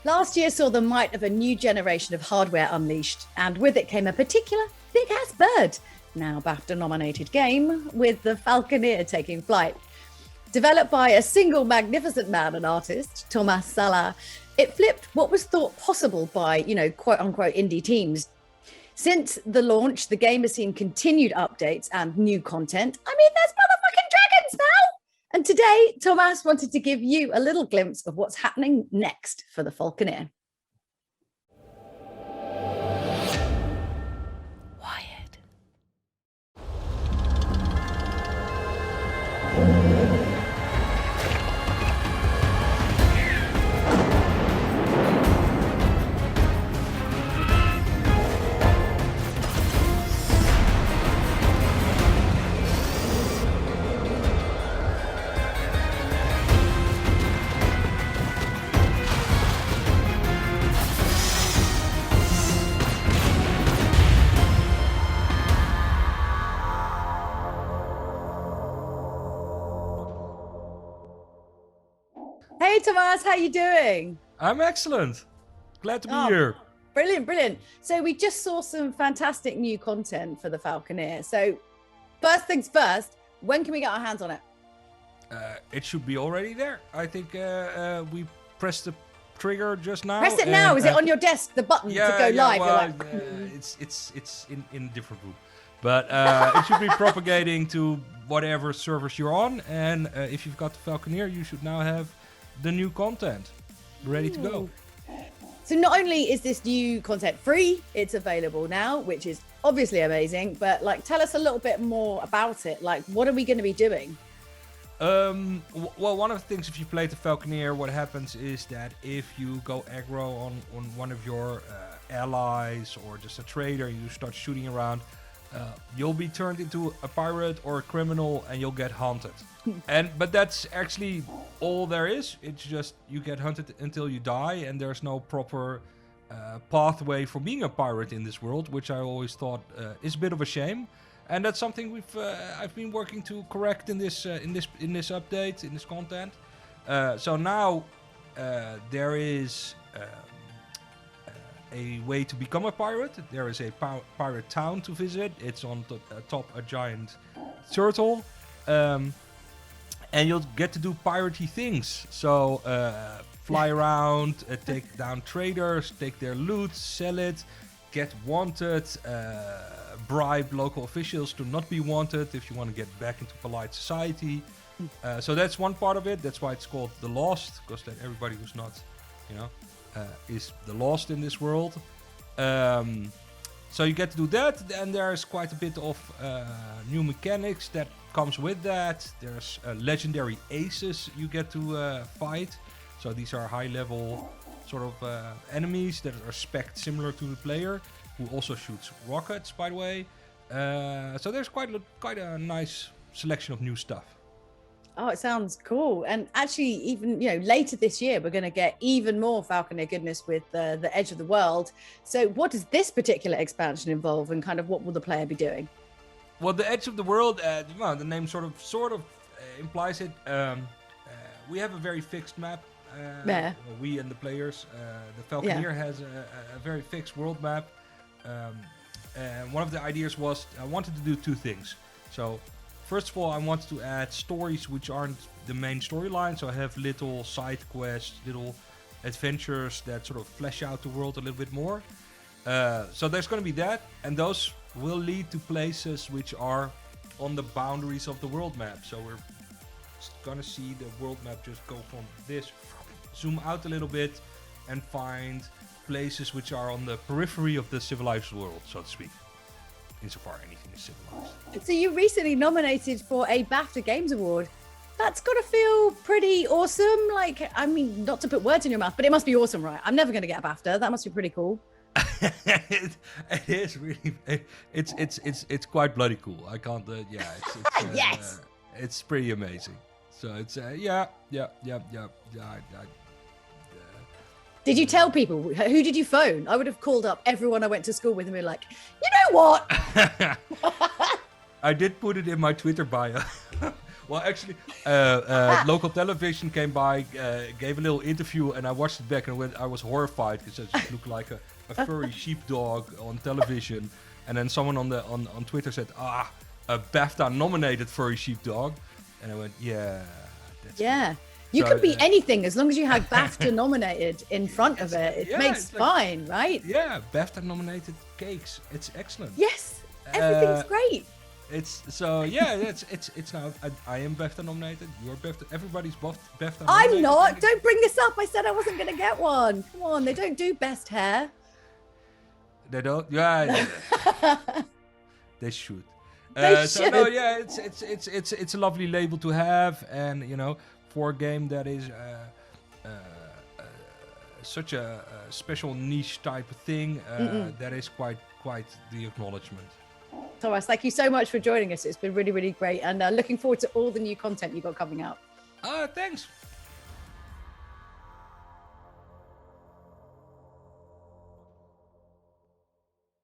Last year saw the might of a new generation of hardware unleashed, and with it came a particular big-ass bird, now BAFTA-nominated game, with the Falconeer taking flight. Developed by a single magnificent man and artist, Tomas Sala, it flipped what was thought possible by, quote-unquote indie teams. Since the launch, the game has seen continued updates and new content. I mean, there's motherfucking dragons now! And today, Tomas wanted to give you a little glimpse of what's happening next for the Falconeer. Wired. Hey, Tomas, how you doing? I'm excellent. Glad to be here. Brilliant, brilliant. So we just saw some fantastic new content for the Falconeer. So first things first, when can we get our hands on it? It should be already there. I think we pressed the trigger just now. Press it now. Is it on your desk, the button to go live? Well, it's in a different room. But it should be propagating to whatever servers you're on. And if you've got the Falconeer, you should now have the new content ready to go. So not only is this new content free, it's available now, which is obviously amazing, but tell us a little bit more about it. What are we going to be doing? Well, one of the things, if you play the Falconeer, what happens is that if you go aggro on one of your allies or just a trader, you start shooting around, you'll be turned into a pirate or a criminal and you'll get hunted. But that's actually all there is. It's just you get hunted until you die, and there's no proper pathway for being a pirate in this world, which I always thought is a bit of a shame. And that's something I've been working to correct in this update, in this content. So now there is a way to become a pirate. There is a pirate town to visit. It's on top a giant turtle. And you'll get to do piratey things. So fly around, take down traders, take their loot, sell it, get wanted, bribe local officials to not be wanted if you want to get back into polite society. So that's one part of it. That's why it's called The Lost, because then everybody who's not, is the lost in this world. So you get to do that, and there's quite a bit of new mechanics that comes with that. There's legendary aces you get to fight. So these are high-level sort of enemies that are spec'd similar to the player, who also shoots rockets, by the way. So there's quite a nice selection of new stuff. Oh, it sounds cool. And actually, even later this year, we're going to get even more Falconeer goodness with the Edge of the World. So what does this particular expansion involve, and kind of what will the player be doing? Well, the Edge of the World, the name sort of implies it. We have a very fixed map. We and the players. The Falconeer has a very fixed world map. And one of the ideas was I wanted to do two things. So first of all, I wanted to add stories which aren't the main storyline. So I have little side quests, little adventures that sort of flesh out the world a little bit more. So there's going to be that, and those will lead to places which are on the boundaries of the world map. So we're going to see the world map just go from this, zoom out a little bit, and find places which are on the periphery of the civilized world, so to speak. Insofar anything is civilized. So you recently nominated for a BAFTA Games Award. That's got to feel pretty awesome. Not to put words in your mouth, but it must be awesome, right? I'm never going to get a BAFTA. That must be pretty cool. it is really. It's quite bloody cool. I can't. Yes. It's pretty amazing. So it's Did you tell people? Who did you phone? I would have called up everyone I went to school with and been like, you know what? I did put it in my Twitter bio. Well, actually, local television came by, gave a little interview, and I watched it back, and I was horrified because it just looked like a furry sheepdog on television. And then someone on Twitter said, a BAFTA-nominated furry sheepdog. And I went, yeah, that's yeah. Good. You So, can be anything as long as you have BAFTA nominated in front of it. It makes fine, right? Yeah, BAFTA-nominated cakes. It's excellent. Yes, everything's great. It's so yeah. It's now. I am BAFTA nominated. You're BAFTA. Everybody's BAFTA. I'm not. Don't bring this up. I said I wasn't going to get one. Come on, they don't do best hair. They don't. Yeah. They should. They should. So no, yeah. It's a lovely label to have, and you know, for a game that is such a special niche type of thing, that is quite the acknowledgement. Tomas, thank you so much for joining us. It's been really, really great, and looking forward to all the new content you got coming out. Thanks.